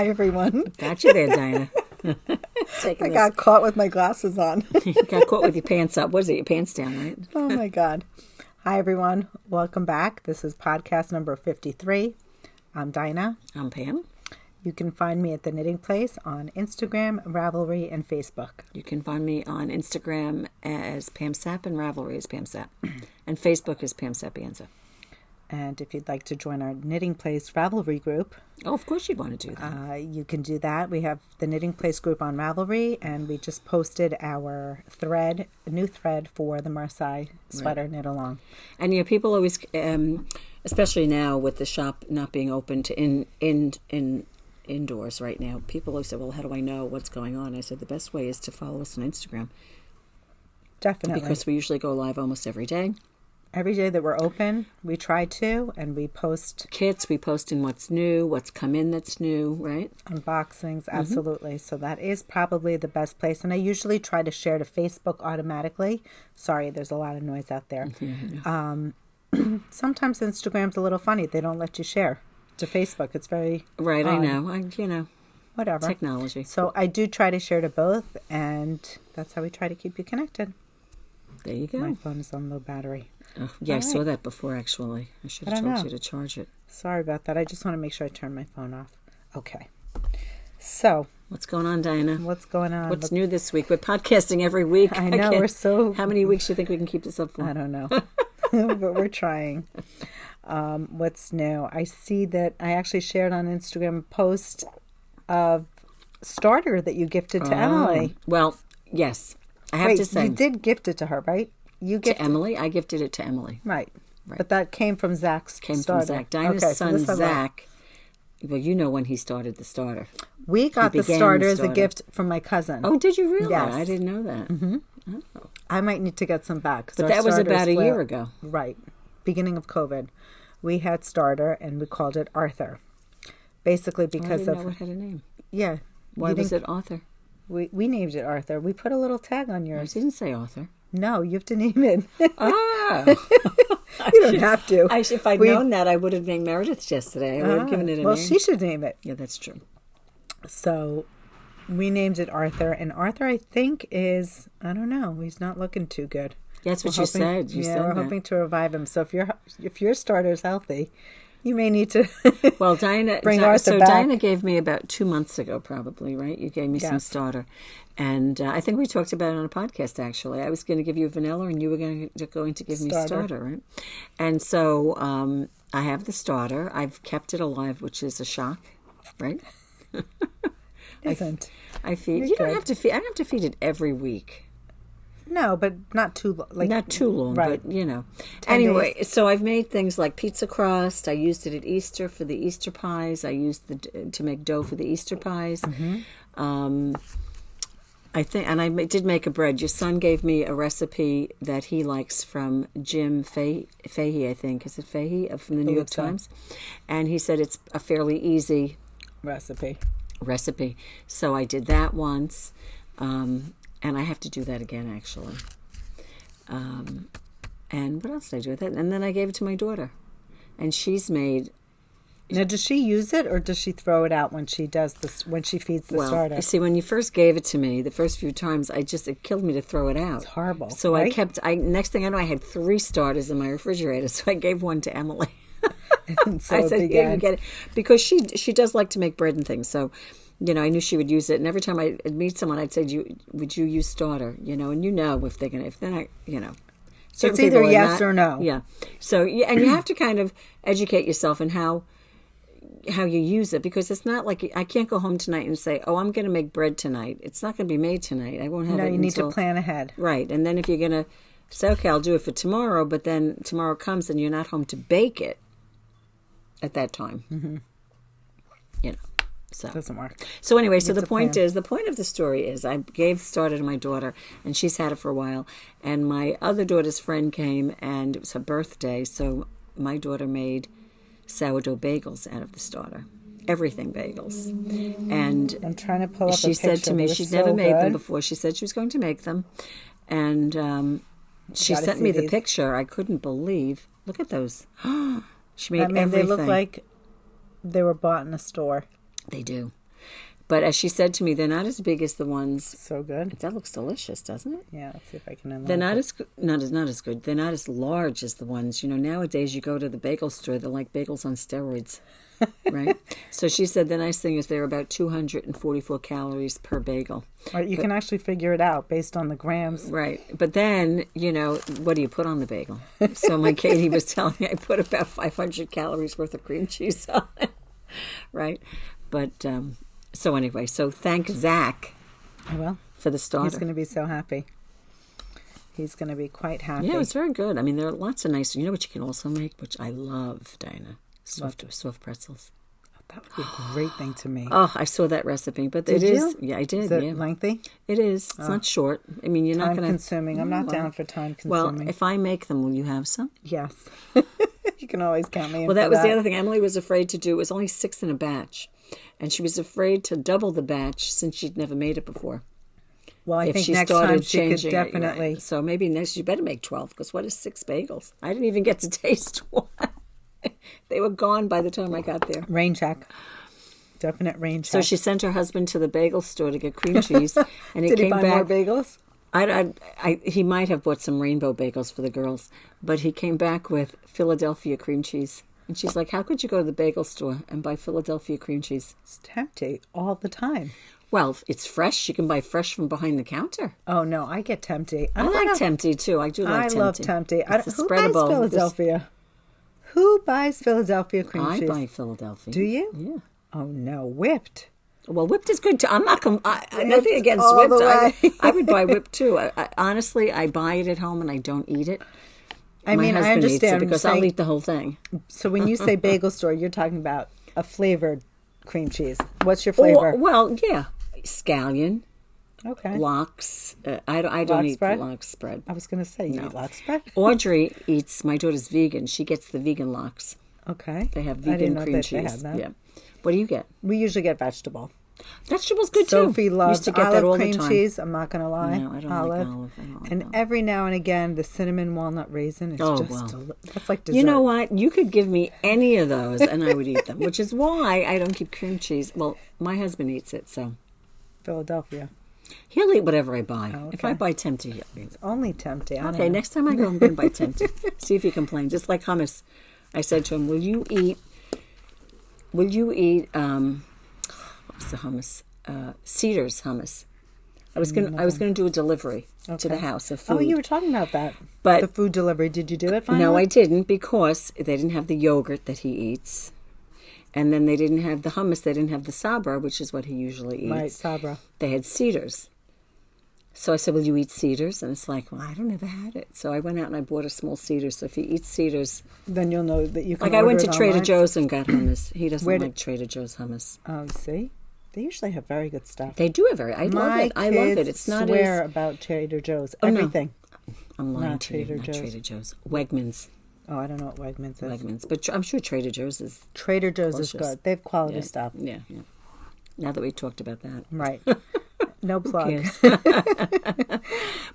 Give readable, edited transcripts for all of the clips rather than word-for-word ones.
Hi, everyone. Got you there, Dina. I got caught with my glasses on. You got caught with your pants up. What is it? Your pants down, right? Oh, my God. Hi, everyone. Welcome back. This is podcast number 53. I'm Dina. I'm Pam. You can find me at The Knitting Place on Instagram, Ravelry, and Facebook. You can find me on Instagram as Pam Sapp and Ravelry as Pam Sapp. And Facebook is Pam Sapienza. And if you'd like to join our Knitting Place Ravelry group... Oh, of course you'd want to do that. You can do that. We have the Knitting Place group on Ravelry, and we just posted our thread, a new thread for the Marseille Sweater Knit Along. And, you know, people always, especially now with the shop not being open to indoors right now, people always say, well, how do I know what's going on? I said the best way is to follow us on Instagram. Definitely. Because we usually go live almost every day. Every day that we're open, we try to, and we post kits, we post in what's new, what's come in that's new, right? Unboxings, absolutely. So that is probably the best place. And I usually try to share to Facebook automatically. Sorry, there's a lot of noise out there. Sometimes Instagram's a little funny. They don't let you share to Facebook. It's very right. odd. I know. Whatever. Technology. So I do try to share to both, and that's how we try to keep you connected. There you go. My phone is on low battery. Oh, yeah, I saw that before, actually. I should have told you to charge it. Sorry about that. I just want to make sure I turn my phone off. Okay. So. What's going on, Dina? What's going on? What's new this week? We're podcasting every week. I know, we're so... How many weeks do you think we can keep this up for? I don't know. But we're trying. What's new? I see that I actually shared on Instagram a post of starter that you gifted to Emily. Well, yes. I have to say. You did gift it to her, right? You gifted to Emily? I gifted it to Emily. Right. But that came from Zach's starter. From Zach. Dina's son, Zach. Well, you know when he started the starter. We got the starter as a gift from my cousin. Oh, did you really? Yes. I didn't know that. Mm-hmm. Oh. I might need to get some back. But that was about a year ago. Right. Beginning of COVID. We had starter, and we called it Arthur. Basically because I didn't know it had a name. Yeah. Why was it Arthur? We named it Arthur. We put a little tag on yours. I didn't say Arthur. No, you have to name it. You don't have to. If I'd known that, I would have named Meredith yesterday. I would have given it a name. Well, she should name it. Yeah, that's true. So we named it Arthur. And Arthur, I think, is, I don't know, he's not looking too good. That's what you said. You said we're hoping to revive him. So if your starter's healthy, you may need to well, Dina, bring Arthur back. Dina gave me about 2 months ago, probably, right? You gave me some starter. And I think we talked about it on a podcast, actually. I was going to give you vanilla, and you were going to give me starter, right? And so I have the starter. I've kept it alive, which is a shock, right? Isn't. I feed. You don't have to feed. I don't have to feed it every week. No, but not too long. Not too long, right. But, you know. Anyway, so I've made things like pizza crust. I used it at Easter for the Easter pies. I used it to make dough for the Easter pies. Mm-hmm. I think, and I did make a bread. Your son gave me a recipe that he likes from Jim Fahey, I think. Is it Fahey? From the New York Times. And he said it's a fairly easy recipe. So I did that once. And I have to do that again, actually. And what else did I do with it? And then I gave it to my daughter. And she's made... Now, does she use it, or does she throw it out when she does this? When she feeds the starter? You see, when you first gave it to me, the first few times, it killed me to throw it out. It's horrible. So right? Next thing I know, I had 3 starters in my refrigerator. So I gave one to Emily. And so I said, "Here, you get it," because she does like to make bread and things. So, you know, I knew she would use it. And every time I'd meet someone, I'd say, "Would you use starter?" You know, and if they're not, you know. So it's either yes or no. Yeah. So and you have to kind of educate yourself in how you use it, because it's not like I can't go home tonight and say, "Oh, I'm going to make bread tonight." It's not going to be made tonight. I won't have it until... No, you need to plan ahead. Right. And then if you're going to say, "Okay, I'll do it for tomorrow," but then tomorrow comes and you're not home to bake it at that time. Mm-hmm. You know. So it doesn't work. So anyway, the point of the story is I gave starter to my daughter, and she's had it for a while. And my other daughter's friend came, and it was her birthday, so my daughter made sourdough bagels out of the starter. Everything bagels. And I'm trying to pull up a picture. She said to me she'd never made them before. She said she was going to make them. And she sent me the picture. I couldn't believe. Look at those. She made everything. They look like they were bought in a store. They do. But as she said to me, they're not as big as the ones. So good. That looks delicious, doesn't it? Yeah, let's see if I can unlock They're not it. not as good. They're not as large as the ones. Nowadays you go to the bagel store, they're like bagels on steroids, right? So she said the nice thing is they're about 244 calories per bagel. Right, you can actually figure it out based on the grams. Right. But then, what do you put on the bagel? So my Katie was telling me I put about 500 calories worth of cream cheese on it, right? But, so anyway, thank Zach for the starter. He's going to be so happy. He's going to be quite happy. Yeah, it was very good. I mean, there are lots of nice. You know what you can also make, which I love, Dina? Swift pretzels. That would be a great thing to make. Oh, I saw that recipe, but Did it you? is. Yeah, I did. Is it yeah, lengthy? it is. It's not short. I mean, you're not Time going to. consuming. I'm not down for time consuming. Well, if I make them, will you have some? Yes. You can always count me in. Well, that for was the other thing Emily was afraid to do. It was only 6 in a batch, and she was afraid to double the batch since she'd never made it before. Well, I If think she next started time she could changing it, definitely. right. So maybe next you better make 12, because what is 6 bagels? I didn't even get to taste one. They were gone by the time I got there. Rain check. Definite rain check. So she sent her husband to the bagel store to get cream cheese, and Did he came buy back. more bagels? He might have bought some rainbow bagels for the girls, but he came back with Philadelphia cream cheese. And she's like, how could you go to the bagel store and buy Philadelphia cream cheese? It's tempting all the time. Well, it's fresh. You can buy fresh from behind the counter. Oh, no, I get tempting. I like Tempty, too. I do like Tempty. I love tempting. It's Who buys spreadable. Philadelphia? Who buys Philadelphia cream I cheese? buy Philadelphia. Do you? Yeah. Oh, no, whipped. Well, whipped is good too. I'm not nothing against all whipped. the way. I would buy whipped too. Honestly, I buy it at home and I don't eat it. I My mean, I husband eats it understand. because I'll eat the whole thing. So when you say bagel store, you're talking about a flavored cream cheese. What's your flavor? Well, yeah, scallion, Okay. lox. I don't Lox eat spread? lox spread. I was going to say, you eat lox spread? Audrey eats. My daughter's vegan. She gets the vegan lox. Okay. They have I didn't vegan know cream that cheese. They had that. Yeah. What do you get? We usually get vegetable. Vegetables good Sophie too. loves Used to get olive that all cream the time. cheese. I'm not going to lie. No, I don't like olive. I don't like And olive. every now and again, the cinnamon walnut raisin is that's like dessert. You know what? You could give me any of those and I would eat them, which is why I don't keep cream cheese. Well, my husband eats it, so Philadelphia. he'll eat whatever I buy. Oh, If okay. I buy Tempty, he'll eat it. Only tempting. I don't Okay, know. next time I go, I'm going to buy Tempty. See if he complains. It's like hummus. I said to him, will you eat, what's the hummus? Cedars hummus. I was gonna do a delivery to the house of food. Oh, you were talking about that. But the food delivery. Did you do it finally? no, I didn't, because they didn't have the yogurt that he eats, and then they didn't have the hummus. They didn't have the sabra, which is what he usually eats. Right, sabra. They had cedars. So I said, will you eat cedars? And it's like, well, I don't ever had it. So I went out and I bought a small cedar. So if he eats cedars, Then you'll know that you can. like I went to order it Trader online. Joe's and got hummus. He doesn't Where like Trader Joe's hummus. Oh, see, they usually have very good stuff. They do have I love it. I love it. It's not swear as about Trader Joe's. no. Everything. I'm lying Not to you. Trader Not Joe's. Trader Joe's. Wegmans. Oh, I don't know what Wegmans is. Wegmans. But I'm sure Trader Joe's is Trader Joe's is delicious. good. They have quality Yeah. stuff. Yeah, yeah. Now that we talked about that. Right. No plug. Yes.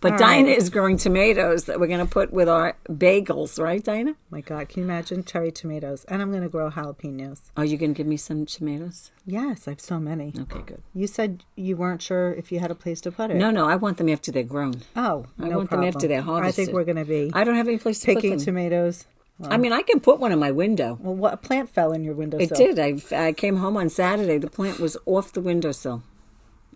But Dinah is growing tomatoes that we're going to put with our bagels, right, Dinah? My God, can you imagine cherry tomatoes? And I'm going to grow jalapenos. Are you going to give me some tomatoes? Yes, I have so many. Okay, good. You said you weren't sure if you had a place to put it. No, I want them after they're grown. Oh, I no want problem. them after they're harvested. I think we're going to be I don't have any place to put picking them. tomatoes. I mean, I can put one in my window. Well, what a plant fell in your windowsill? It did. I came home on Saturday. The plant was off the windowsill.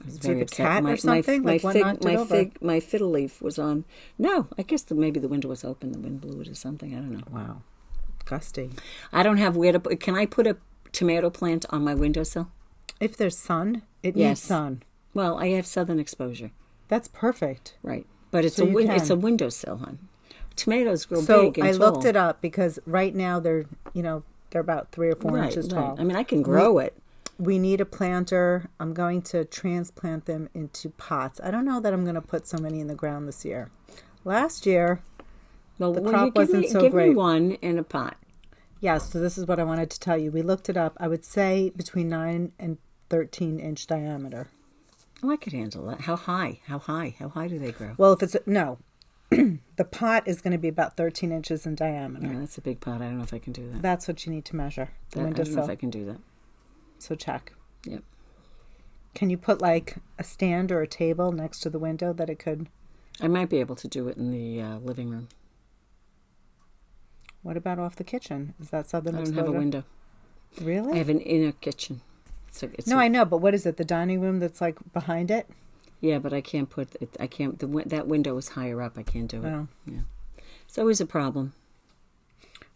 I was Do you very have a upset. cat or something? Like what knocked it over? My fiddle leaf was on. No, I guess maybe the window was open. The wind blew it or something. I don't know. Wow. Gusty. I don't have where to put. Can I put a tomato plant on my windowsill? If there's sun, it Yes. needs sun. Well, I have southern exposure, That's perfect. right? But it's So you it's can. a windowsill, hon. Tomatoes grow So big and I tall. looked it up because right now they're about 3 or 4 right, inches right. tall. I mean, I can grow it. We need a planter. I'm going to transplant them into pots. I don't know that I'm going to put so many in the ground this year. Last year, Well, the will crop you give wasn't me, so give me great. one in a pot. yes, so this is what I wanted to tell you. We looked it up. I would say between 9 and 13-inch diameter. Oh, I could handle that. How high? How high do they grow? Well, if it's no, the pot is going to be about 13 inches in diameter. Yeah, that's a big pot. I don't know if I can do that. That's what you need to measure. The I don't know if windowsill. I can do that. So check. Yep. Can you put like a stand or a table next to the window that it could? I might be able to do it in the living room. What about off the kitchen? Is that southern I don't exposure? have a window. Really? I have an inner kitchen. I know, but what is it? The dining room that's like behind it? Yeah, but I can't put it. I can't. That window is higher up. I can't do it. Oh. Yeah, it's always a problem.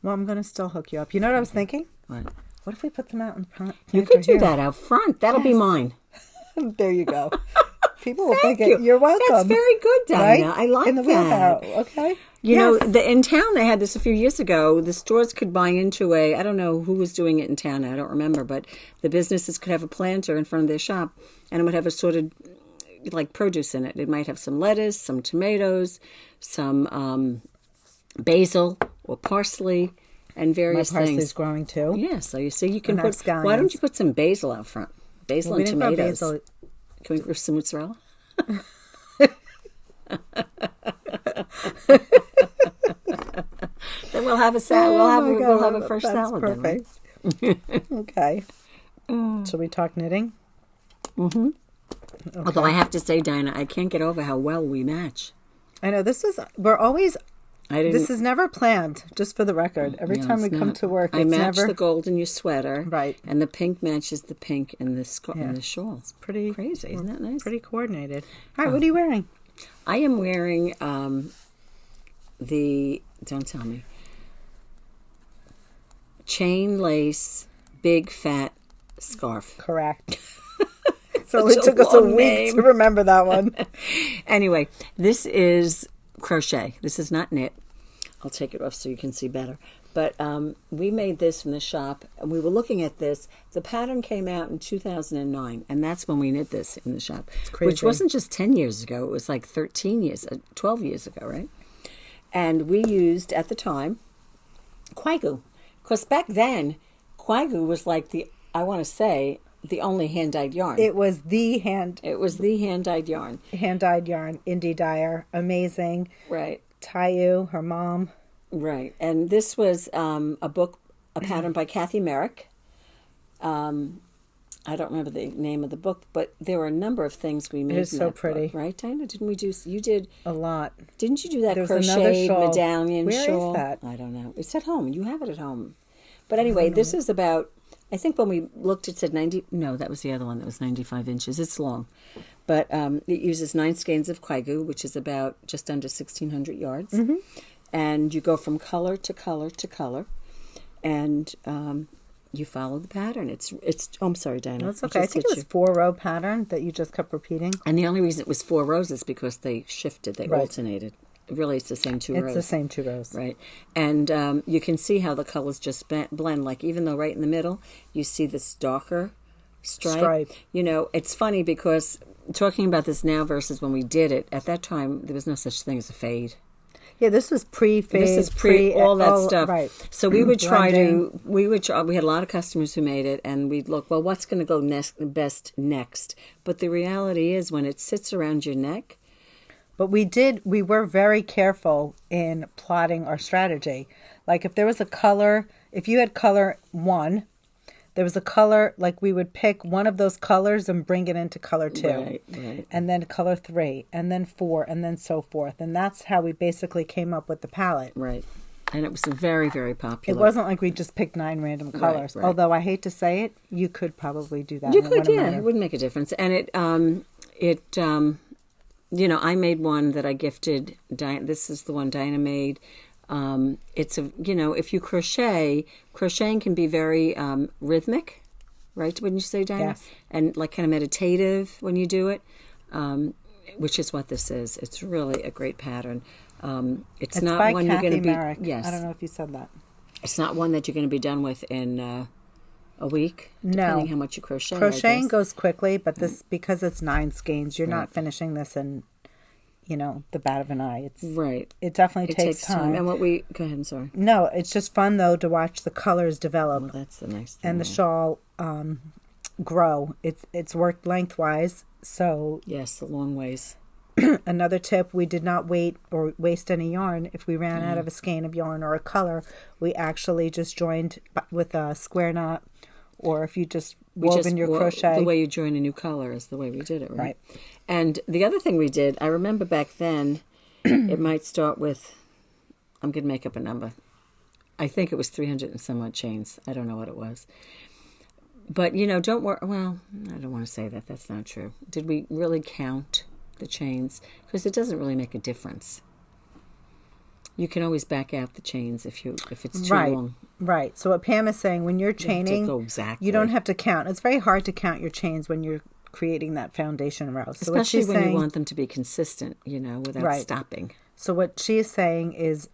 Well, I'm gonna still hook you up. You know what I was thinking? What? What if we put them out in front? You could do that out front. That'll be mine. There you go. People will Thank think you. You're welcome. That's very good, Dina. Right? I like in the that. Wheelbarrow. Okay. You know, in town they had this a few years ago. The stores could buy into I don't know who was doing it in town. I don't remember, but the businesses could have a planter in front of their shop, and it would have assorted like produce in it. It might have some lettuce, some tomatoes, some basil or parsley, and various My parsley's things. growing too. Yeah, so you see, you can And our put. Why don't you put some basil out front? Basil and tomatoes. Basil. Can we grow some mozzarella? Then we'll have a salad. We'll have a fresh salad. Perfect. Then, right? Okay. Shall we talk knitting? Mm-hmm. Okay. Although I have to say, Dina, I can't get over how well we match. I know this is. This is never planned. Just for the record, every time we come to work, I match the gold in your sweater, right? And the pink matches the pink in the shawl. It's pretty crazy, isn't that nice? Pretty coordinated. All right, what are you wearing? I am wearing don't tell me, chain lace, big fat scarf. Correct. So it took us a week to remember that one. Anyway, this is crochet. This is not knit. I'll take it off so you can see better. But we made this from the shop, and we were looking at this. The pattern came out in 2009, and that's when we knit this in the shop. It's crazy. Which wasn't just 10 years ago. It was like 12 years ago, right? And we used, at the time, Quaigu. Because back then, Quaigu was like the only hand-dyed yarn. It was the hand-dyed yarn. Hand-dyed yarn, indie dyer, amazing. Right. Tayu, her mom. Right. And this was a pattern by Kathy Merrick. I don't remember the name of the book, but there were a number of things we made. It is so pretty. Book, right, Dina? You did a lot. Didn't you do that crocheted medallion shawl? Where is that? I don't know. It's at home. You have it at home. But anyway, this is about, I think when we looked, it said 90, no, that was the other one that was 95 inches. It's long. But it uses 9 skeins of Quaigu, which is about just under 1,600 yards. Mm-hmm. And you go from color to color to color. And you follow the pattern. It's. Oh, I'm sorry, Dina. That's okay. I think it was 4-row pattern that you just kept repeating. And the only reason it was 4 rows is because they shifted. They alternated. Really, it's the same 2 rows. It's the same 2 rows. Right. And you can see how the colors just blend. Like, even though right in the middle, you see this darker stripe. You know, it's funny because talking about this now versus when we did it, at that time, there was no such thing as a fade. Yeah, this was pre-fade. This is pre all that stuff. Right. So we would we had a lot of customers who made it, and we'd look, well, what's going to go best next? But the reality is when it sits around your neck. But we were very careful in plotting our strategy. Like if there was a color, if you had color 1, there was a color, like we would pick one of those colors and bring it into color 2. Right. And then color 3, and then 4, and then so forth. And that's how we basically came up with the palette. Right. And it was very, very popular. It wasn't like we just picked 9 random colors. Right. Although I hate to say it, you could probably do that. You could, yeah. It wouldn't make a difference. And you know, I made one that I gifted. This is the one Dina made. It's if you crocheting can be very rhythmic, right? Wouldn't you say, Dina? Yes. And like kind of meditative when you do it, which is what this is. It's really a great pattern. It's not by one Kathy you're going to be. Merrick. Yes. I don't know if you said that. It's not one that you're going to be done with in a week. Depending how much you crochet. Crocheting goes quickly, but this because it's 9 skeins, you're not finishing this in. The bat of an eye. It's right. It definitely takes time. And go ahead, I'm sorry. No, it's just fun though to watch the colors develop. Well, that's the nice thing. And the shawl grow. It's worked lengthwise, so yes, the long ways. Another tip: we did not wait or waste any yarn. If we ran out of a skein of yarn or a color, we actually just joined with a square knot or if you just woven your crochet. The way you join a new color is the way we did it, right? Right. And the other thing we did, I remember back then, it might start with, I'm going to make up a number. I think it was 300 and some odd chains. I don't know what it was. But, don't worry. Well, I don't want to say that. That's not true. Did we really count the chains? Because it doesn't really make a difference. You can always back out the chains if it's too long. Right. So what Pam is saying, when you're chaining, you don't have to count. It's very hard to count your chains when you're creating that foundation row. So especially when you want them to be consistent, without stopping. So what she is saying is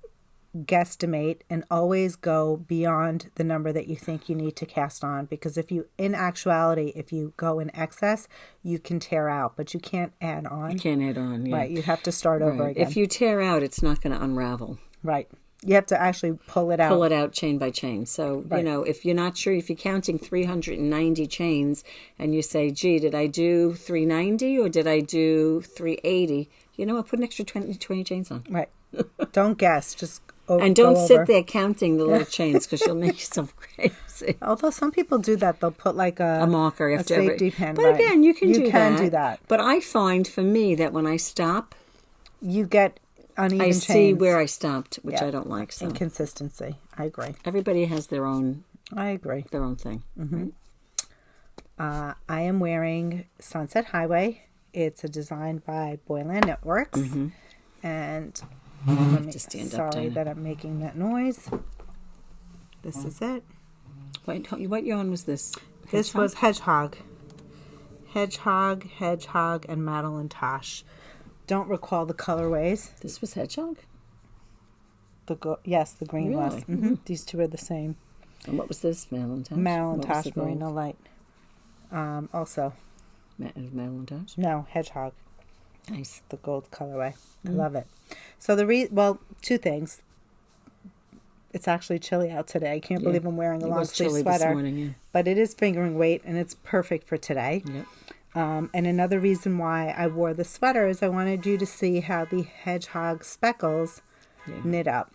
guesstimate and always go beyond the number that you think you need to cast on, because if you go in excess, you can tear out, but you can't add on. You can't add on, yeah. Right, you have to start over again. If you tear out, it's not going to unravel. Right. You have to actually pull it out. Pull it out chain by chain. So, if you're not sure, if you're counting 390 chains and you say, gee, did I do 390 or did I do 380? Put an extra 20 chains on. Right. Don't guess, just and don't sit there counting the little chains because you'll make yourself crazy. Although some people do that. They'll put like a marker after a safety pin. But again, you can do that. But I find for me that when I stop, you get uneven chains. I see where I stopped, which I don't like. So. Inconsistency. I agree. Everybody has their own. I agree. Their own thing. Mm-hmm. Right? I am wearing Sunset Highway. It's a design by Boyland Knitworks. Mm-hmm. And sorry that I'm making that noise. This is it. Wait, what yarn was this? This was Hedgehog, and Madeline Tosh. Don't recall the colorways. This was Hedgehog? Yes, the green was. Really? Mm-hmm. These two are the same. And what was this? Madeline Tosh? Madeline Tosh, Merino Light. Also. Madeline Tosh? No, Hedgehog. Nice. The gold colorway. I love it. So two things. It's actually chilly out today. I can't believe I'm wearing a long sleeve sweater. This morning, but it is fingering weight and it's perfect for today. Yep. And another reason why I wore the sweater is I wanted you to see how the Hedgehog speckles knit up.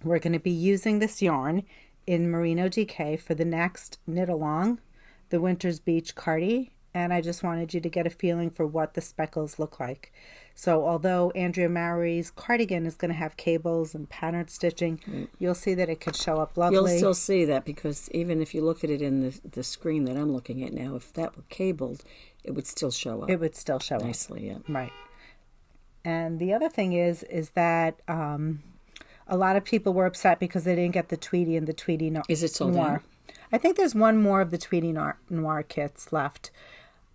We're going to be using this yarn in Merino DK for the next knit along, the Winter's Beach Cardi. And I just wanted you to get a feeling for what the speckles look like. So although Andrea Mowry's cardigan is going to have cables and patterned stitching, you'll see that it could show up lovely. You'll still see that because even if you look at it in the screen that I'm looking at now, if that were cabled, it would still show up. It would still show nicely, up. Right. And the other thing is that a lot of people were upset because they didn't get the Tweety and the Tweety Noir. Is it sold out? I think there's one more of the Tweety Noir kits left.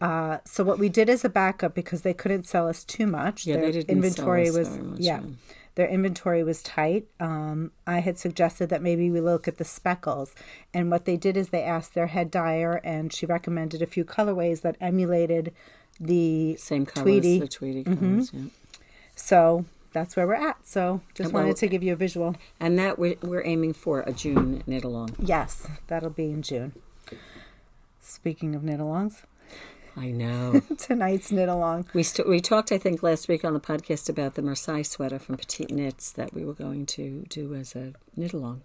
So what we did as a backup, because they couldn't sell us too much, their inventory was very much, their inventory was tight. I had suggested that maybe we look at the speckles, and what they did is they asked their head dyer, and she recommended a few colorways that emulated the same colors, Tweety. the Tweety colors. Yeah. So that's where we're at. So just wanted to give you a visual. And that we're aiming for a June knit along. Yes, that'll be in June. Speaking of knit alongs. I know. Tonight's knit along. We talked, I think, last week on the podcast about the Marseille Sweater from Petite Knits that we were going to do as a knit along.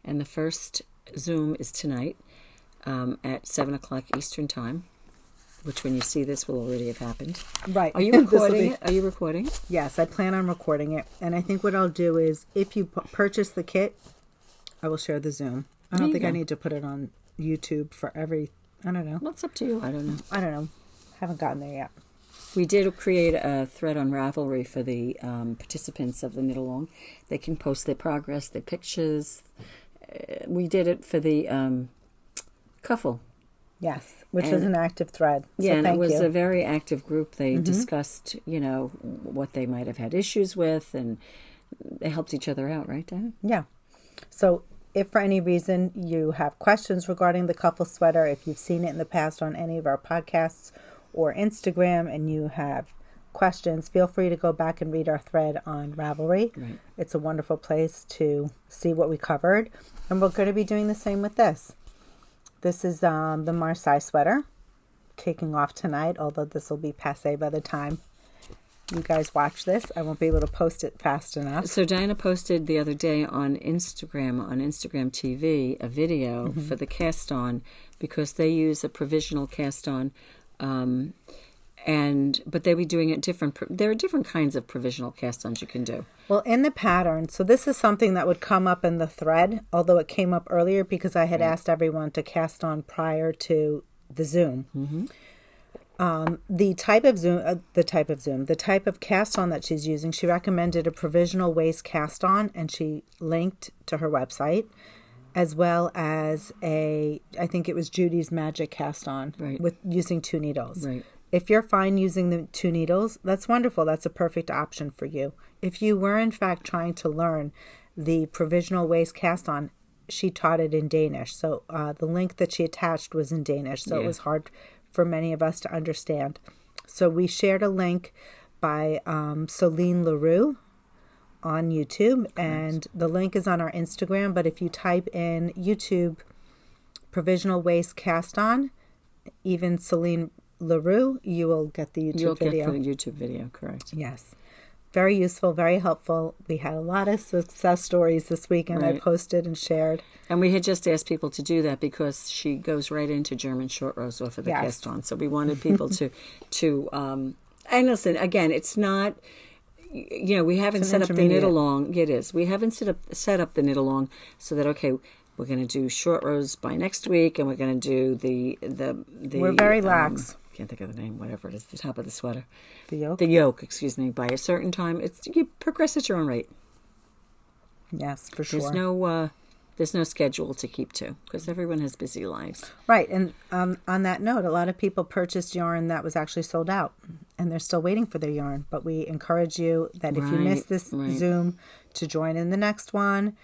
And the first Zoom is tonight at 7 o'clock Eastern Time, which when you see this will already have happened. Right. Are you recording it? Are you recording? Yes, I plan on recording it. And I think what I'll do is if you purchase the kit, I will share the Zoom. I don't think I need to put it on YouTube for every... I don't know. What's up to you? I don't know. Haven't gotten there yet. We did create a thread on Ravelry for the participants of the knit along. They can post their progress, their pictures. We did it for the Cuffle. Yes, which was an active thread. So and it was a very active group. They discussed, what they might have had issues with, and they helped each other out, right, Dina? Yeah. So if for any reason you have questions regarding the Cuffle sweater, if you've seen it in the past on any of our podcasts or Instagram and you have questions, feel free to go back and read our thread on Ravelry. Right. It's a wonderful place to see what we covered. And we're going to be doing the same with this. This is the Marseille Sweater kicking off tonight, although this will be passé by the time you guys watch this. I won't be able to post it fast enough. So Dina posted the other day on Instagram TV, a video for the cast-on, because they use a provisional cast-on, but they were doing it different. There are different kinds of provisional cast-ons you can do. Well, in the pattern, so this is something that would come up in the thread, although it came up earlier because I had asked everyone to cast on prior to the Zoom. Mm-hmm. The type of cast on that she's using, she recommended a provisional waist cast on, and she linked to her website, as well as I think it was Judy's Magic cast on, right, with using 2 needles. Right. If you're fine using the 2 needles, that's wonderful. That's a perfect option for you. If you were in fact trying to learn the provisional waist cast on, she taught it in Danish. So the link that she attached was in Danish, so it was hard for many of us to understand. So we shared a link by Solene Roux on YouTube, and the link is on our Instagram. But if you type in YouTube provisional waist cast on, even Solene Roux, you will get the YouTube video. You'll get the YouTube video, correct. Yes. Very useful, very helpful. We had a lot of success stories this week, and I posted and shared. And we had just asked people to do that because she goes right into German short rows off of the cast on. So we wanted people to and listen, again, it's not, we haven't set up the knit along. It is. We haven't set up the knit along so that, okay, we're going to do short rows by next week, and we're going to do the We're very lax. Can't think of the name, whatever it is, the top of the sweater. The yoke? The yoke, excuse me, by a certain time. You progress at your own rate. Yes, for sure. There's no schedule to keep to, because everyone has busy lives. Right, and on that note, a lot of people purchased yarn that was actually sold out, and they're still waiting for their yarn. But we encourage you that if you miss this Zoom, to join in the next one,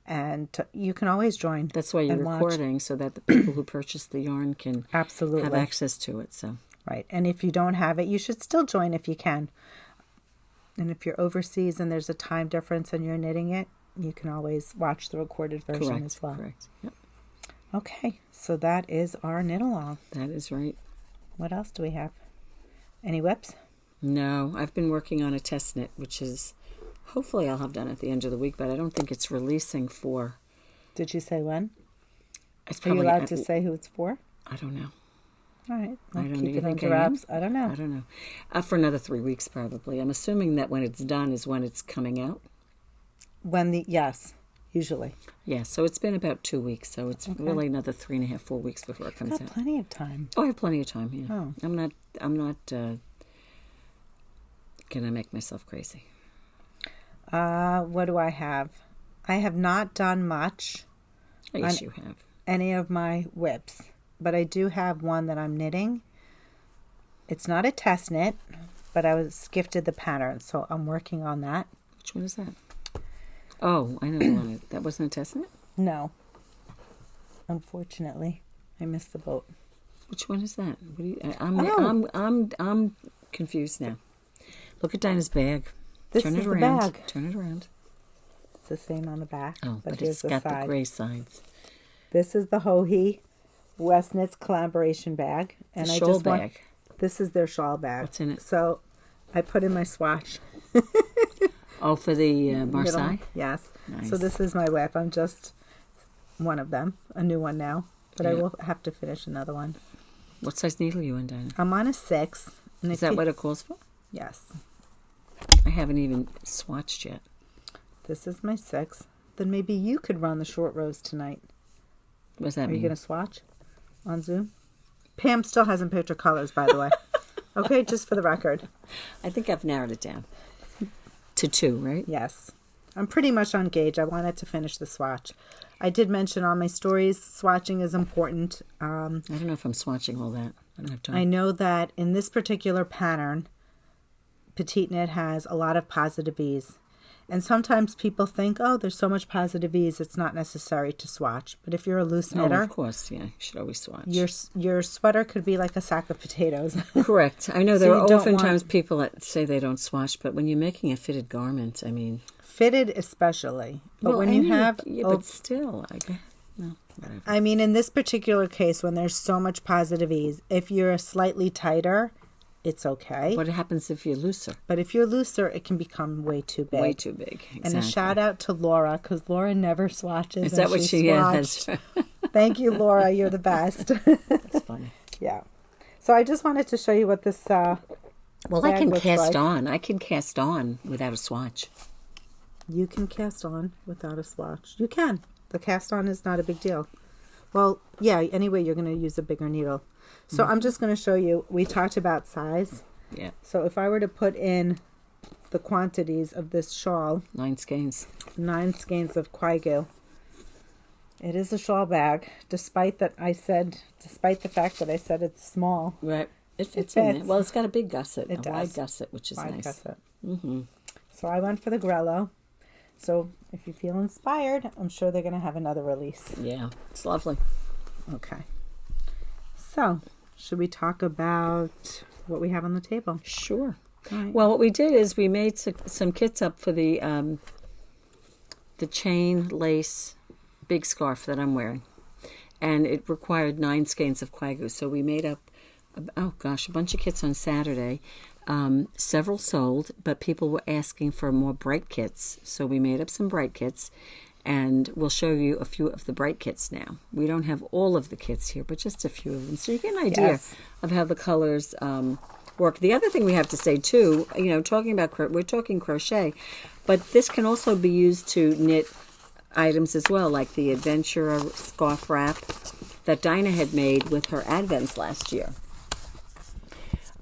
and you can always join. That's why you're recording, so that the people who purchase the yarn can have access to it. So right, and if you don't have it, you should still join if you can. And if you're overseas and there's a time difference and you're knitting it, you can always watch the recorded version as well. Correct. Yep. Okay, so that is our knit along. That is right. What else do we have? Any whips? No, I've been working on a test knit, which is hopefully I'll have done at the end of the week, but I don't think it's releasing for. Did you say when? It's Are you allowed to say who it's for? I don't know. All right. I don't keep it think under wraps. I don't know. For another 3 weeks, probably. I'm assuming that when it's done is when it's coming out. Yes, usually. Yeah, so it's been about 2 weeks, so it's really another 3.5, 4 weeks before it comes out. Plenty of time. Oh, I have plenty of time. Yeah. Oh. I'm not gonna make myself crazy. What do I have? I have not done much. Yes, you have. Any of my whips, but I do have one that I'm knitting. It's not a test knit, but I was gifted the pattern, so I'm working on that. Which one is that? Oh, I know the one. That wasn't a test knit? No. Unfortunately, I missed the boat. Which one is that? I'm confused now. Look at Dinah's bag. Turn it around. Bag. Turn it around. It's the same on the back. Oh, but it's got the gray sides. This is the Hohi West Knits collaboration bag, and the shawl bag. This is their shawl bag. What's in it? So, I put in my swatch. Oh, for the Marseille? Yes. Nice. So this is my whip. I'm just one of them, a new one now, but I will have to finish another one. What size needle are you on, Dina? I'm on a 6. Is that what it calls for? Yes. I haven't even swatched yet. This is my 6. Then maybe you could run the short rows tonight. What does that mean? Are you going to swatch on Zoom? Pam still hasn't picked her colors, by the way. Okay, just for the record. I think I've narrowed it down to 2, right? Yes. I'm pretty much on gauge. I wanted to finish the swatch. I did mention on my stories, swatching is important. I don't know if I'm swatching all that. I don't have time. I know that in this particular pattern, Petite Knit has a lot of positive ease. And sometimes people think, oh, there's so much positive ease, it's not necessary to swatch. But if you're a loose knitter... Oh, of course, yeah. You should always swatch. Your sweater could be like a sack of potatoes. Correct. I know there are oftentimes people that say they don't swatch, but when you're making a fitted garment, I mean... Fitted especially. But when you have... Yeah, but still, I guess... No, whatever. I mean, in this particular case, when there's so much positive ease, if you're slightly tighter, it's okay. What happens if you're looser? But if you're looser, it can become way too big. Way too big. Exactly. And a shout out to Laura, because Laura never swatches. Is that what she is? Thank you, Laura. You're the best. That's funny. Yeah. So I just wanted to show you what this well, I can cast like. on. I can cast on without a swatch. You can cast on without a swatch. You can. The cast on is not a big deal. Well, yeah, anyway, you're going to use a bigger needle. So I'm just going to show you. We talked about size. Yeah. So if I were to put in the quantities of this shawl. 9 skeins. 9 skeins of Quaigu. It is a shawl bag, despite the fact that I said it's small. Right. It fits in there. Well, it's got a big gusset. It does. Wide gusset, which is Wide nice. Gusset. Mm-hmm. So I went for the Grello. So if you feel inspired, I'm sure they're going to have another release. Yeah, it's lovely. Okay. So, should we talk about what we have on the table? Sure. Right. Well, what we did is we made some kits up for the chain lace big scarf that I'm wearing. And it required 9 skeins of Quaigu. So we made up, a bunch of kits on Saturday. Several sold, but people were asking for more bright kits. So we made up some bright kits. And we'll show you a few of the bright kits now. We don't have all of the kits here, but just a few of them. So you get an idea of how the colors work. The other thing we have to say, too, we're talking crochet, but this can also be used to knit items as well, like the Adventurous scarf wrap that Dina had made with her Advents last year.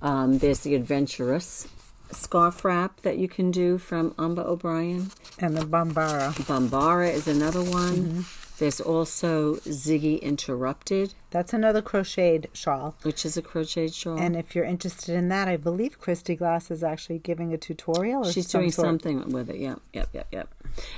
There's the Adventurous scarf wrap that you can do from Ambah O'Brien. And the Bambara. Bambara is another one. Mm-hmm. There's also Ziggy Interupted. That's another crocheted shawl. Which is a crocheted shawl. And if you're interested in that, I believe Christy Glass is actually giving a tutorial. She's doing something with it. Yep.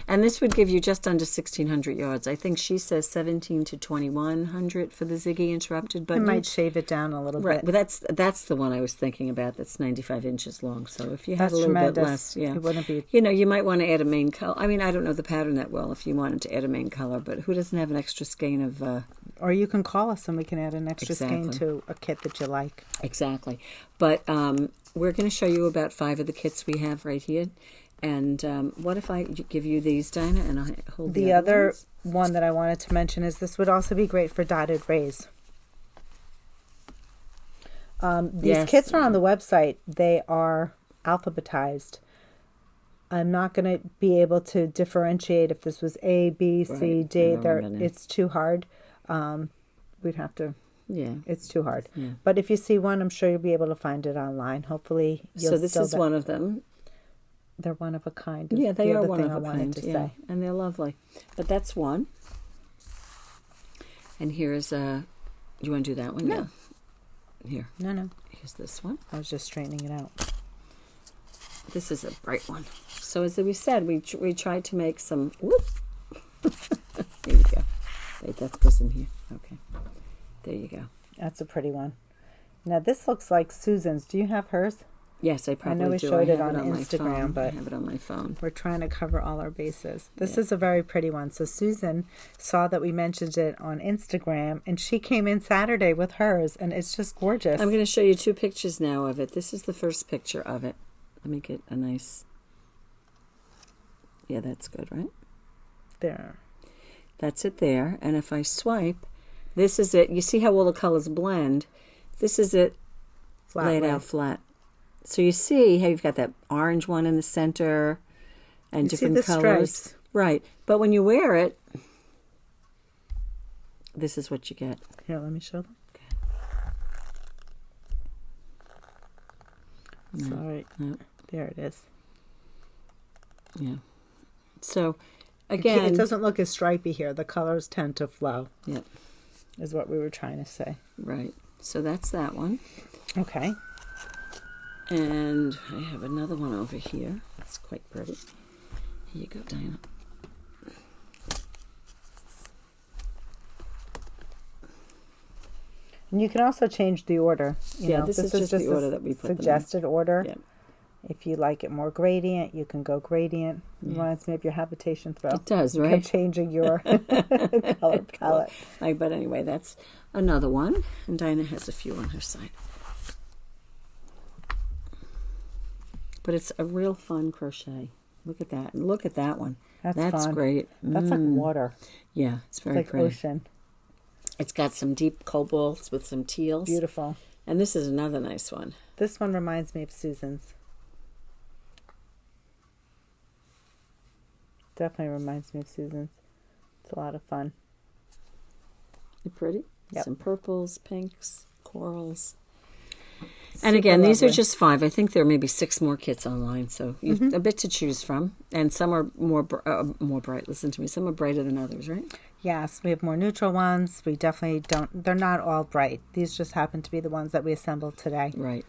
And this would give you just under 1,600 yards. I think she says 1,700 to 2,100 for the Ziggy Interupted. But I might shave it down a little bit. But that's the one I was thinking about. That's 95 inches long. So if you have a little bit less, it wouldn't be. You might want to add a main color. I mean, I don't know the pattern that well. If you wanted to add a main color, but who doesn't have an extra skein of? Or you can call us and we can add an extra skein to a kit that you like. Exactly. But we're going to show you about 5 of the kits we have right here. And what if I give you these, Dina, and I hold the other one that I wanted to mention is this would also be great for dotted rays. These kits are on the website. They are alphabetized. I'm not going to be able to differentiate if this was A, B, C, D. It's too hard. We'd have to. Yeah. It's too hard. Yeah. But if you see one, I'm sure you'll be able to find it online. Hopefully, so this is one of them. They're one of a kind. Yeah, they are one of a kind. Yeah, and they're lovely. But that's one. And here's a. You want to do that one? No. Yeah. Here. No. Here's this one. I was just straightening it out. This is a bright one. So as we said, we tried to make some. Whoop. Here you go. Wait, that goes in here. Okay. There you go. That's a pretty one. Now this looks like Susan's. Do you have hers? Yes, I probably do. I know we showed it on Instagram, but I have it on my phone. We're trying to cover all our bases. This is a very pretty one. So Susan saw that we mentioned it on Instagram, and she came in Saturday with hers, and it's just gorgeous. I'm going to show you 2 pictures now of it. This is the first picture of it. Let me get a nice... Yeah, that's good, right? There. That's it there. And if I swipe, this is it. You see how all the colors blend? This is it laid out flat. So you see how you've got that orange one in the center and different colors. Stripes. Right. But when you wear it, this is what you get. Here, let me show them. Okay. Sorry. No. There it is. Yeah. So, again... It doesn't look as stripy here. The colors tend to flow. Yep. Is what we were trying to say. Right. So that's that one. Okay. And I have another one over here. It's quite pretty. Here you go, Dina. And you can also change the order. This is just the order that we put suggested order. Yep. If you like it more gradient, you can go gradient. It reminds me of your habitation throw. It does, right? Changing your color palette. But anyway, that's another one. And Dina has a few on her side. But it's a real fun crochet. Look at that. Look at that one. That's fun. great. That's like water. Yeah, it's very It's like pretty. ocean. It's got some deep cobalts with some teals. Beautiful. And this is another nice one. This one reminds me of Susan's. Definitely reminds me of Susan's. It's a lot of fun. They're pretty. Yep. Some purples, pinks, corals. Super And again, these are lovely. just 5. I think there are maybe 6 more kits online, so you've a bit to choose from. And some are more bright. Listen to me. Some are brighter than others, right? Yes, we have more neutral ones. We definitely don't. They're not all bright. These just happen to be the ones that we assembled today. Right.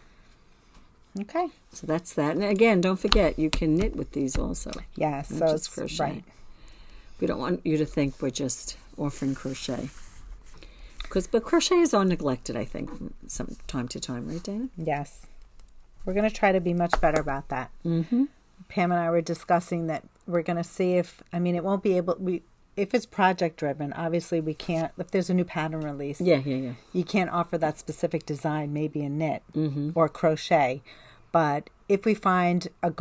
Okay. So that's that. And again, don't forget, you can knit with these also. Yes. Not So just it's crochet. right. We don't want you to think we're just offering crochet. But crochet is all neglected, I think, from some time to time, right, Dana? Yes. We're going to try to be much better about that. Mm-hmm. Pam and I were discussing that we're going to see if, it won't be able, if it's project driven, obviously we can't, if there's a new pattern release, Yeah. you can't offer that specific design, maybe in knit or crochet. But if we find a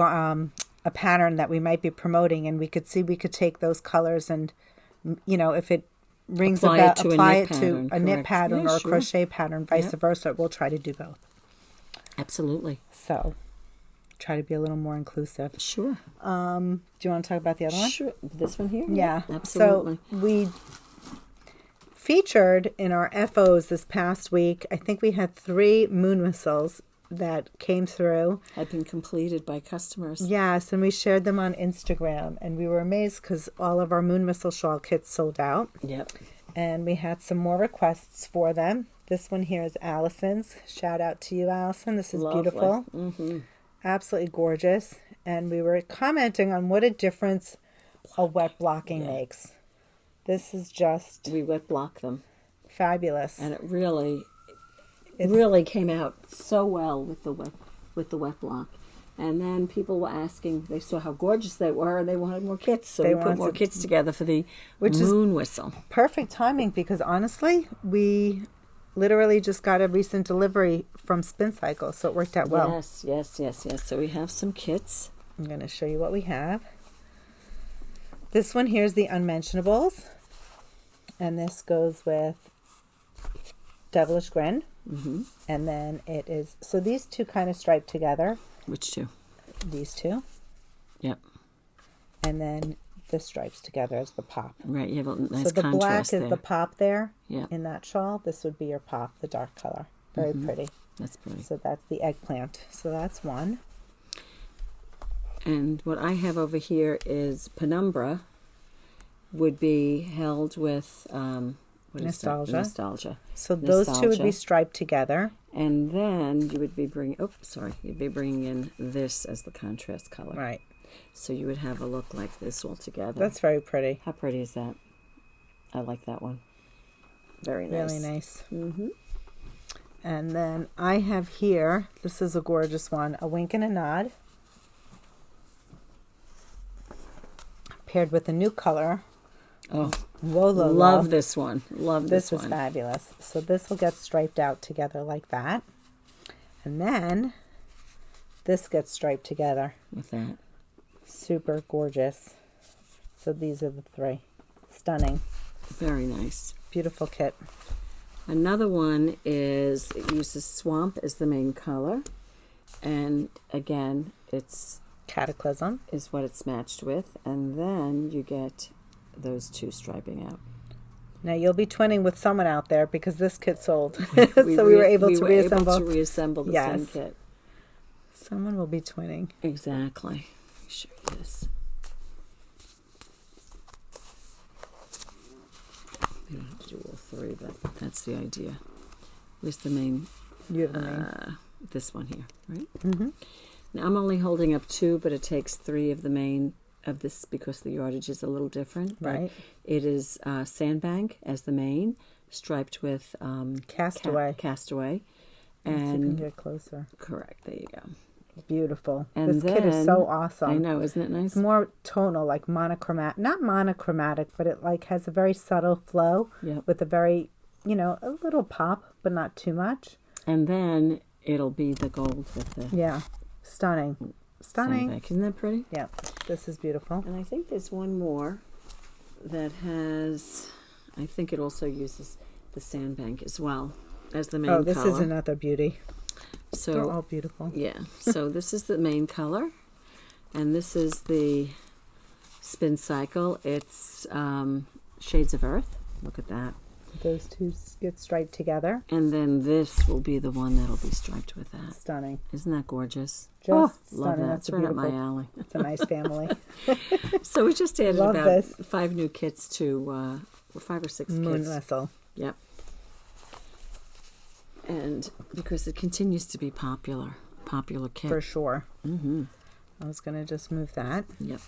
pattern that we might be promoting and we could take those colors and, if it rings Apply about, it to a apply knit it to pattern, a knit correct. pattern Yeah, or a sure. crochet pattern, vice versa, we'll try to do both. Absolutely. So try to be a little more inclusive. Sure. Do you want to talk about the other one? Sure. This one here? Yeah. Absolutely. So we featured in our FOs this past week, I think we had 3 Moonwhistles that came through. Had been completed by customers. Yes, and we shared them on Instagram, and we were amazed because all of our Moonwhistle shawl kits sold out. Yep. And we had some more requests for them. This one here is Allison's. Shout out to you, Allison. This is Lovely. beautiful. Mm-hmm. Absolutely gorgeous. And we were commenting on what a difference a wet blocking makes. This is just We wet block them. fabulous. And it really came out so well with the wet block. And then people were asking, they saw how gorgeous they were, and they wanted more kits. So They we put more wanted- kits together for the Which is Moonwhistle. Perfect timing because honestly, we literally just got a recent delivery from Spin Cycle, so it worked out well. Yes. So we have some kits. I'm going to show you what we have. This one here is the Unmentionables, and this goes with Devilish Grin. Mm-hmm. And then it is, so these two kind of stripe together. Which two? These two. Yep. And then the stripes together as the pop. Right, you have a nice So the black contrast is there. the pop there Yeah. in that shawl. This would be your pop, the dark color. Very pretty. That's pretty. So that's the eggplant. So that's one. And what I have over here is Penumbra would be held with what is that? Nostalgia. Nostalgia. So those two would be Nostalgia. striped together. And then you would be bringing, you'd be bringing in this as the contrast color. Right. So you would have a look like this all together. That's very pretty. How pretty is that? I like that one. Very nice. Really nice. Mm-hmm. And then I have here, this is a gorgeous one, a Wink and a Nod. Paired with a new color. Oh, Wolo. love this one. Love This this is one. fabulous. So this will get striped out together like that. And then this gets striped together. With that. Super gorgeous. So these are the 3. Stunning. Very nice. Beautiful kit. Another one is, it uses Swamp as the main color. And again, it's Cataclysm. is what it's matched with. And then you get those 2 striping out. Now you'll be twinning with someone out there because this kit sold. So we were able to reassemble. Able to reassemble the Yes. same kit. Someone will be twinning. Exactly. Let me show you this. We don't have to do all 3, but that's the idea. Where's the main? You have the name. This one here, right? Mm-hmm. Now I'm only holding up 2, but it takes 3 of the main of this because the yardage is a little different. But Right. it is Sandbank as the main, striped with Castaway. Castaway. Let's see if we can And get closer. correct, there you go. Beautiful. And this kit is then- so awesome. I know, isn't it nice? It's more tonal, like monochromatic. Not monochromatic, but it like has a very subtle flow Yep. with a very, a little pop, but not too much. And then it'll be the gold with the Yeah. Stunning. Stunning. Sandbank. Isn't that pretty? Yeah, this is beautiful. And I think there's one more that has, I think it also uses the sandbank as well as the main color. Oh, this is another beauty. So, they're all beautiful. Yeah. So this is the main color. And this is the spin cycle. It's Shades of Earth. Look at that. Those two get striped together. And then this will be the one that'll be striped with that. Stunning. Isn't that gorgeous? Just love stunning. that. That's It's right up my alley. It's a nice family. So we just added Love about this. 5 new kits to, 5 or 6 kits. Moonwhistle. Yep. And because it continues to be popular kit. For sure. Mm-hmm. I was going to just move that. Yep.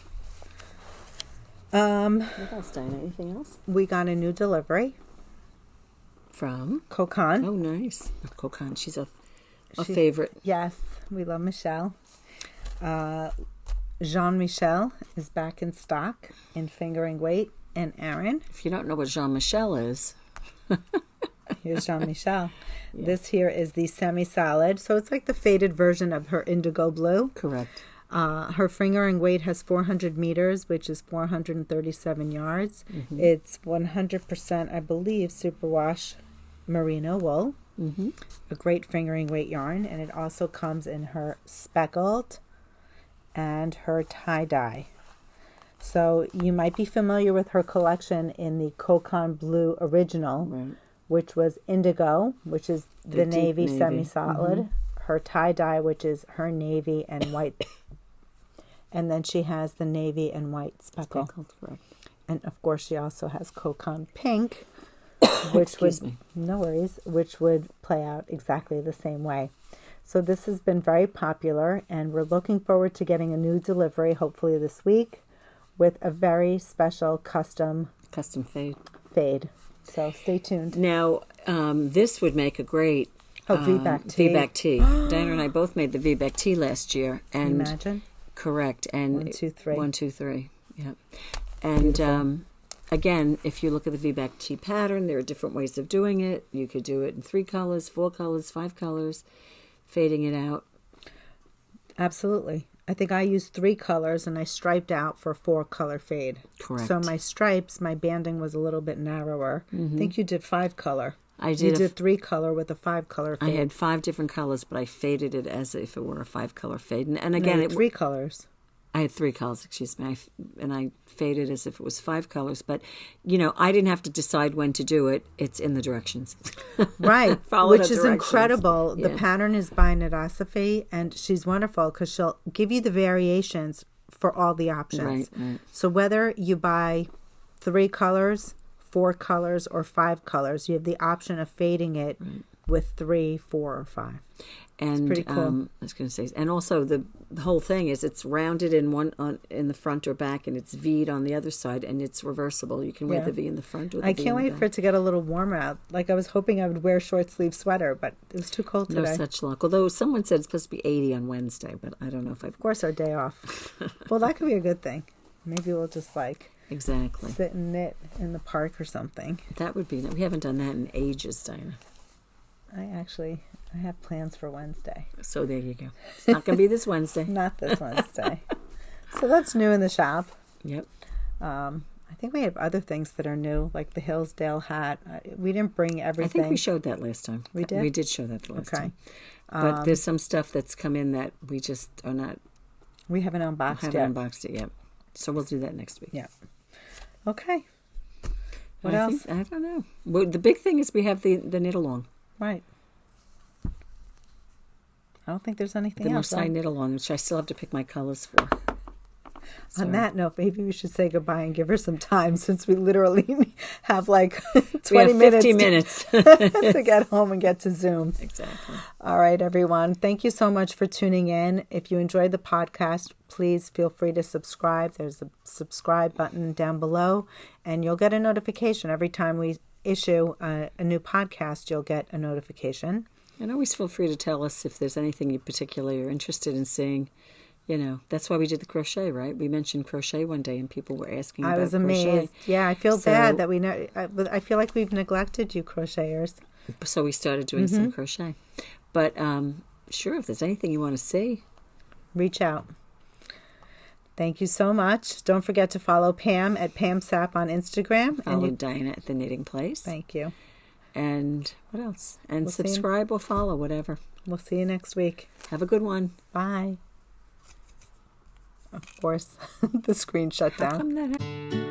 What else, Dina? Anything else? We got a new delivery. From? Kokon. Oh, nice. Kokon. She's a favorite. Yes, we love Michel. Jean-Michel is back in stock in fingering weight and Aaron. If you don't know what Jean-Michel is. Here's Jean-Michel. Yeah. This here is the semi-solid. So it's like the faded version of her indigo blue. Correct. Her fingering weight has 400 meters, which is 437 yards. Mm-hmm. It's 100%, I believe, superwash merino wool. Mm-hmm. A great fingering weight yarn. And it also comes in her speckled and her tie-dye. So you might be familiar with her collection in the Kokon Blue Original, right, which was indigo, which is the navy semi-solid. Mm-hmm. Her tie-dye, which is her navy and white. And then she has the navy and white speckle. Speckled, correct. And of course she also has Kokon Pink, which no worries, which would play out exactly the same way. So this has been very popular, and we're looking forward to getting a new delivery, hopefully this week, with a very special custom fade. So stay tuned. Now, this would make a great V-back tee. V-back tee. Dina and I both made the V-back tee last year. And imagine. Correct. And 1, 2, 3. 1, 2, 3. Yeah. And again, if you look at the V-back tee pattern, there are different ways of doing it. You could do it in 3 colors, 4 colors, 5 colors, fading it out. Absolutely. I think I used 3 colors and I striped out for 4 color fade. Correct. So my stripes, my banding was a little bit narrower. Mm-hmm. I think you did 5 color. I did. You did 3 color with a 5 color fade. I had 5 different colors, but I faded it as if it were a 5 color fade. And again, no, 3 colors. I had 3 colors, excuse me. And I faded as if it was 5 colors. But, I didn't have to decide when to do it. It's in the directions. Right. Which is incredible. Yeah. The pattern is by Knitosphy, and she's wonderful because she'll give you the variations for all the options. Right. So whether you buy 3 colors, 4 colors, or 5 colors, you have the option of fading it with 3, 4, or 5. And it's pretty cool. I was going to say, and also the whole thing is it's rounded in in the front or back, and it's V'd on the other side, and it's reversible. You can wear the V in the front or the V in the back. I can't wait for it to get a little warmer out. Like I was hoping I would wear a short sleeve sweater, but it was too cold today. No such luck. Although someone said it's supposed to be 80 on Wednesday, but I don't know if Of course, our day off. Well, that could be a good thing. Maybe we'll just exactly sit and knit in the park or something. That would be. We haven't done that in ages, Dina. I have plans for Wednesday. So there you go. It's not going to be this Wednesday. Not this Wednesday. So that's new in the shop. Yep. I think we have other things that are new, like the Hillsdale hat. We didn't bring everything. I think we showed that last time. We did? We did show that the last time. But there's some stuff that's come in that we just are not... We haven't unboxed yet. Haven't unboxed it yet. So we'll do that next week. Yeah. Okay. What else? I don't know. Well, the big thing is we have the knit-along. Right. I don't think there's anything else. The Marseille knit-along, which I still have to pick my colors for. So. On that note, maybe we should say goodbye and give her some time, since we literally have 20 minutes. 50 minutes. To get home and get to Zoom. Exactly. All right, everyone. Thank you so much for tuning in. If you enjoyed the podcast, please feel free to subscribe. There's a subscribe button down below, and you'll get a notification every time we issue a new podcast. You'll get a notification. And always feel free to tell us if there's anything you particularly are interested in seeing. That's why we did the crochet, right? We mentioned crochet one day, and people were asking about crochet. I was amazed. Yeah, I feel bad that we know. I feel like we've neglected you, crocheters. So we started doing some crochet. But sure, if there's anything you want to see, reach out. Thank you so much. Don't forget to follow Pam at Pam Sapp on Instagram. Follow Dina at The Knitting Place. Thank you. And what else? And subscribe or follow, whatever. We'll see you next week. Have a good one. Bye. Of course, the screen shut down. How come that happened?